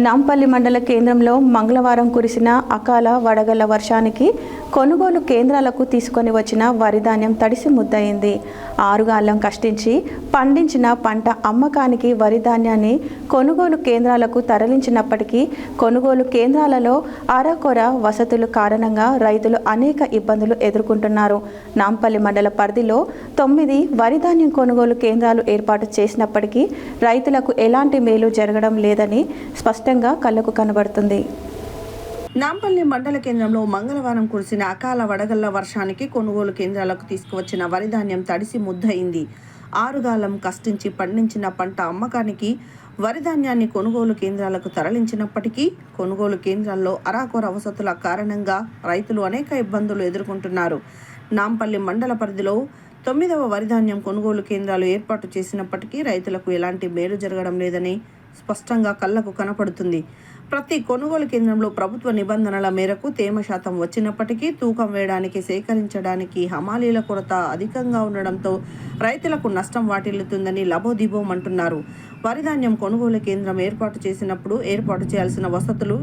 నాంపల్లి మండల కేంద్రంలో మంగళవారం కురిసిన అకాల వడగళ్ల వర్షానికి కొనుగోలు కేంద్రాలకు తీసుకొని వచ్చిన వరి ధాన్యం తడిసి ముద్దయింది. ఆరుగాలం కష్టించి పండించిన పంట అమ్మకానికి వరి ధాన్యాన్ని కొనుగోలు కేంద్రాలకు తరలించినప్పటికీ కొనుగోలు కేంద్రాలలో అరకొర వసతుల కారణంగా రైతులు అనేక ఇబ్బందులు ఎదుర్కొంటున్నారు. నాంపల్లి మండల పరిధిలో 9 వరి ధాన్యం కొనుగోలు కేంద్రాలు ఏర్పాటు చేసినప్పటికీ రైతులకు ఎలాంటి మేలు జరగడం లేదని స్పష్టంగా కళ్ళకు కనబడుతుంది. నాంపల్లి మండల కేంద్రంలో మంగళవారం కురిసిన అకాల వడగళ్ల వర్షానికి కొనుగోలు కేంద్రాలకు తీసుకువచ్చిన వరి ధాన్యం తడిసి ముద్దయింది. ఆరుగాలం కష్టించి పండించిన పంట అమ్మకానికి వరి ధాన్యాన్ని కొనుగోలు కేంద్రాలకు తరలించినప్పటికీ కొనుగోలు కేంద్రాల్లో అరాకొర వసతుల కారణంగా రైతులు అనేక ఇబ్బందులు ఎదుర్కొంటున్నారు. నాంపల్లి మండల పరిధిలో 9వ వరి ధాన్యం కొనుగోలు కేంద్రాలు ఏర్పాటు చేసినప్పటికీ రైతులకు ఎలాంటి మేలు జరగడం లేదని స్పష్టంగా కళ్ళకు కనపడుతుంది. ప్రతి కొనుగోలు కేంద్రంలో ప్రభుత్వ నిబంధనల మేరకు తేమ శాతం వచ్చినప్పటికీ తూకం వేయడానికి సేకరించడానికి హమాలీల కొరత అధికంగా ఉండడంతో రైతులకు నష్టం వాటిల్లుతుందని లబోదిబోమంటున్నారు. వరి ధాన్యం కొనుగోలు కేంద్రం ఏర్పాటు చేసినప్పుడు ఏర్పాటు చేయాల్సిన వసతులు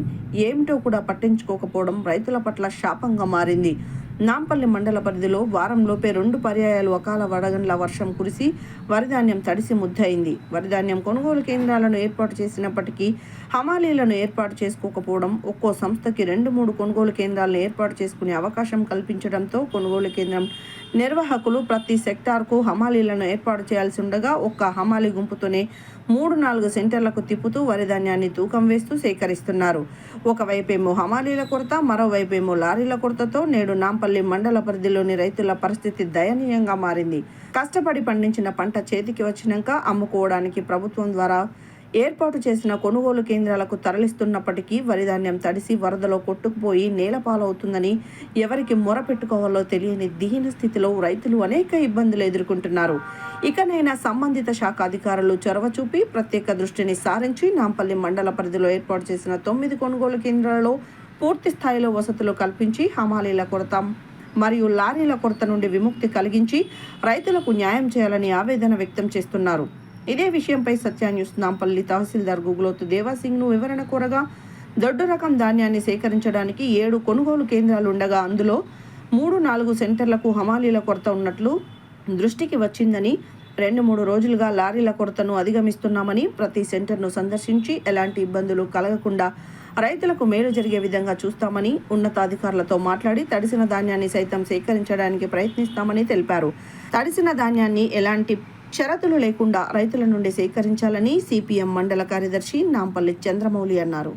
ఏమిటో కూడా పట్టించుకోకపోవడం రైతుల పట్ల శాపంగా మారింది. నాంపల్లి మండల పరిధిలో వారంలోపే 2 పర్యాయాలు అకాల వడగండ్ల వర్షం కురిసి వరిధాన్యం తడిసి ముద్దయింది. వరిధాన్యం కొనుగోలు కేంద్రాలను ఏర్పాటు చేసినప్పటికీ హమాలీలను ఏర్పాటు చేసుకోకపోవడం, ఒక్కో సంస్థకి 2-3 కొనుగోలు కేంద్రాలను ఏర్పాటు చేసుకునే అవకాశం కల్పించడంతో కొనుగోలు కేంద్రం నిర్వాహకులు ప్రతి సెక్టార్కు హమాలీలను ఏర్పాటు చేయాల్సి ఉండగా ఒక్క హమాలీ గుంపుతోనే 3-4 సెంటర్లకు తిప్పుతూ వరిధాన్యాన్ని తూకం వేస్తూ సేకరిస్తున్నారు. ఒకవైపేమో హమాలీల కొరత, మరోవైపేమో లారీల కొరతతో నేడు నాంపల్లి మండల పరిధిలోని రైతుల పరిస్థితి దయనీయంగా మారింది. కష్టపడి పండించిన పంట చేతికి వచ్చినాక అమ్ముకోవడానికి ప్రభుత్వం ద్వారా ఏర్పాటు చేసిన కొనుగోలు కేంద్రాలకు తరలిస్తున్నప్పటికీ వరిధాన్యం తడిసి వరదలో కొట్టుకుపోయి నేలపాలవుతుందని ఎవరికి మొరపెట్టుకోవాలో తెలియని దీన స్థితిలో రైతులు అనేక ఇబ్బందులు ఎదుర్కొంటున్నారు. ఇకనైనా సంబంధిత శాఖ అధికారులు చొరవ చూపి ప్రత్యేక దృష్టిని సారించి నాంపల్లి మండల పరిధిలో ఏర్పాటు చేసిన 9 కొనుగోలు కేంద్రాలలో పూర్తి స్థాయిలో వసతులు కల్పించి హమాలీల కొరత మరియు లారీల కొరత నుండి విముక్తి కలిగించి రైతులకు న్యాయం చేయాలని ఆవేదన వ్యక్తం చేస్తున్నారు. ఇదే విషయంపై సత్య న్యూస్ నాంపల్లి తహసీల్దార్ గుగులోతు దేవాసింగ్ను వివరణ కోరగా, దొడ్డు రకం ధాన్యాన్ని సేకరించడానికి 7 కొనుగోలు కేంద్రాలు ఉండగా అందులో 3-4 సెంటర్లకు హమాలీల కొరత ఉన్నట్లు దృష్టికి వచ్చిందని, 2-3 రోజులుగా లారీల కొరతను అధిగమిస్తున్నామని, ప్రతి సెంటర్ను సందర్శించి ఎలాంటి ఇబ్బందులు కలగకుండా రైతులకు మేలు జరిగే విధంగా చూస్తామని, ఉన్నతాధికారులతో మాట్లాడి తడిసిన ధాన్యాన్ని సైతం సేకరించడానికి ప్రయత్నిస్తామని తెలిపారు. తడిసిన ధాన్యాన్ని ఎలాంటి షరతులు లేకుండా రైతుల నుండి సేకరించాలని సిపిఎం మండల కార్యదర్శి నాంపల్లి చంద్రమౌళి అన్నారు.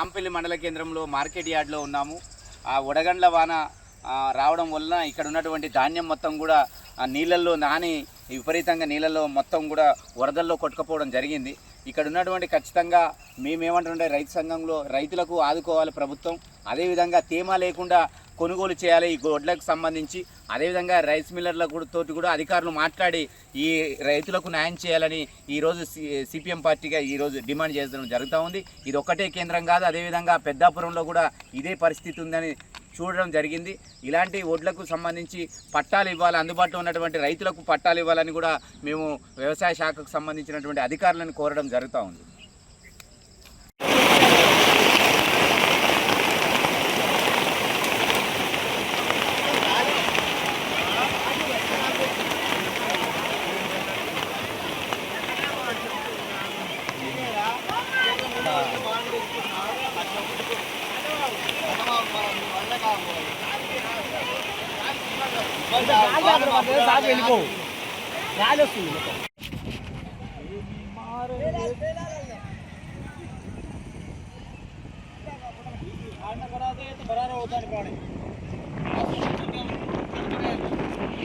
నాంపల్లి మండల కేంద్రంలో మార్కెట్ యార్డ్లో ఉన్నాము. ఆ వడగండ్ల వాన రావడం వలన ఇక్కడ ఉన్నటువంటి ధాన్యం మొత్తం కూడా నీళ్ళల్లో నాని విపరీతంగా నీళ్ళల్లో మొత్తం కూడా వరదల్లో కొట్టుకుపోవడం జరిగింది. ఇక్కడ ఉన్నటువంటి ఖచ్చితంగా మేమేమంటుంటే రైతు సంఘంలో రైతులకు ఆదుకోవాలి ప్రభుత్వం, అదేవిధంగా తేమ లేకుండా కొనుగోలు చేయాలి ఈ గొడ్లకు సంబంధించి. అదేవిధంగా రైస్ మిల్లర్లకు తోటి కూడా అధికారులు మాట్లాడి ఈ రైతులకు న్యాయం చేయాలని ఈరోజు సిపిఎం పార్టీగా ఈరోజు డిమాండ్ చేయడం జరుగుతూ ఉంది. ఇది ఒక్కటే కేంద్రం కాదు, అదేవిధంగా పెద్దాపురంలో కూడా ఇదే పరిస్థితి ఉందని చూడడం జరిగింది. ఇలాంటి వడ్లకు సంబంధించి పట్టాలు ఇవ్వాలి, అందుబాటులో ఉన్నటువంటి రైతులకు పట్టాలు ఇవ్వాలని కూడా మేము వ్యవసాయ శాఖకు సంబంధించినటువంటి అధికారులను కోరడం జరుగుతూ ఉంది. వెళ్ళిపో గాలి వస్తుంది बराबर होता है पानी